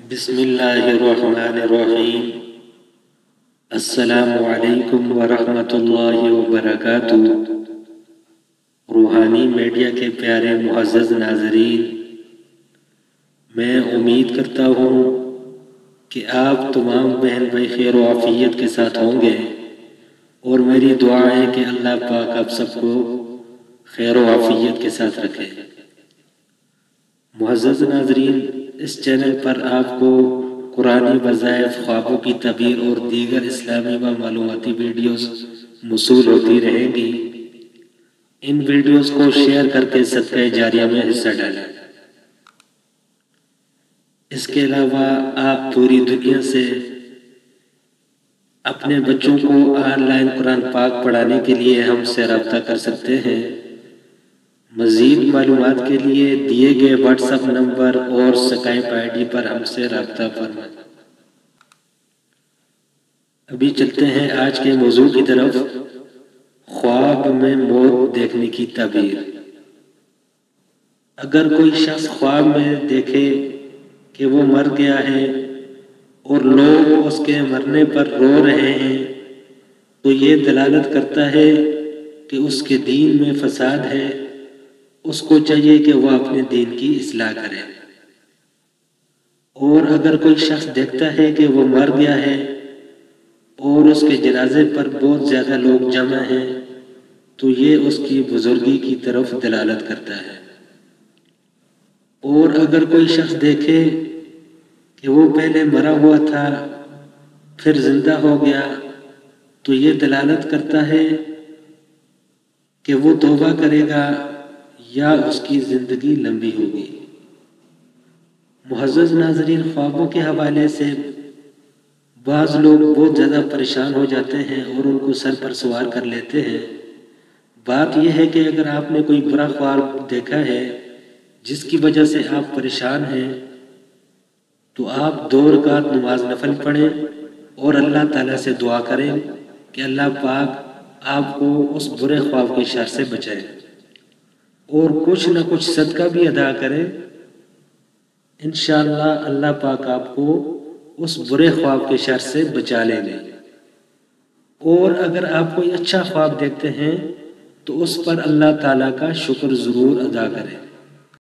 بسم اللہ الرحمن الرحیم۔ السلام علیکم ورحمۃ اللہ وبرکاتہ۔ روحانی میڈیا کے پیارے معزز ناظرین، میں امید کرتا ہوں کہ آپ تمام بہن بھائی خیر و عافیت کے ساتھ ہوں گے، اور میری دعا ہے کہ اللہ پاک آپ سب کو خیر و عافیت کے ساتھ رکھے۔ معزز ناظرین، اس چینل پر آپ کو قرآنی وظائف، خوابوں کی تعبیر اور دیگر اسلامی و معلوماتی ویڈیوز موصول ہوتی رہیں گی۔ ان ویڈیوز کو شیئر کر کے صدقہ جاریہ میں حصہ ڈالیں۔ اس کے علاوہ آپ پوری دنیا سے اپنے بچوں کو آن لائن قرآن پاک پڑھانے کے لیے ہم سے رابطہ کر سکتے ہیں۔ مزید معلومات کے لیے دیے گئے واٹس ایپ نمبر اور اسکائپ آئی ڈی پر ہم سے رابطہ فرمائیں۔ ابھی چلتے ہیں آج کے موضوع کی طرف، خواب میں موت دیکھنے کی تعبیر۔ اگر کوئی شخص خواب میں دیکھے کہ وہ مر گیا ہے اور لوگ اس کے مرنے پر رو رہے ہیں، تو یہ دلالت کرتا ہے کہ اس کے دین میں فساد ہے۔ اس کو چاہیے کہ وہ اپنے دین کی اصلاح کرے۔ اور اگر کوئی شخص دیکھتا ہے کہ وہ مر گیا ہے اور اس کے جنازے پر بہت زیادہ لوگ جمع ہیں، تو یہ اس کی بزرگی کی طرف دلالت کرتا ہے۔ اور اگر کوئی شخص دیکھے کہ وہ پہلے مرا ہوا تھا پھر زندہ ہو گیا، تو یہ دلالت کرتا ہے کہ وہ توبہ کرے گا یا اس کی زندگی لمبی ہوگی۔ معزز ناظرین، خوابوں کے حوالے سے بعض لوگ بہت زیادہ پریشان ہو جاتے ہیں اور ان کو سر پر سوار کر لیتے ہیں۔ بات یہ ہے کہ اگر آپ نے کوئی برا خواب دیکھا ہے جس کی وجہ سے آپ پریشان ہیں، تو آپ 2 رکعت نماز نفل پڑھیں اور اللہ تعالیٰ سے دعا کریں کہ اللہ پاک آپ کو اس برے خواب کے شر سے بچائے، اور کچھ نہ کچھ صدقہ بھی ادا کریں۔ انشاءاللہ اللہ پاک آپ کو اس برے خواب کے شر سے بچا لیں گے۔ اور اگر آپ کوئی اچھا خواب دیکھتے ہیں تو اس پر اللہ تعالیٰ کا شکر ضرور ادا کریں۔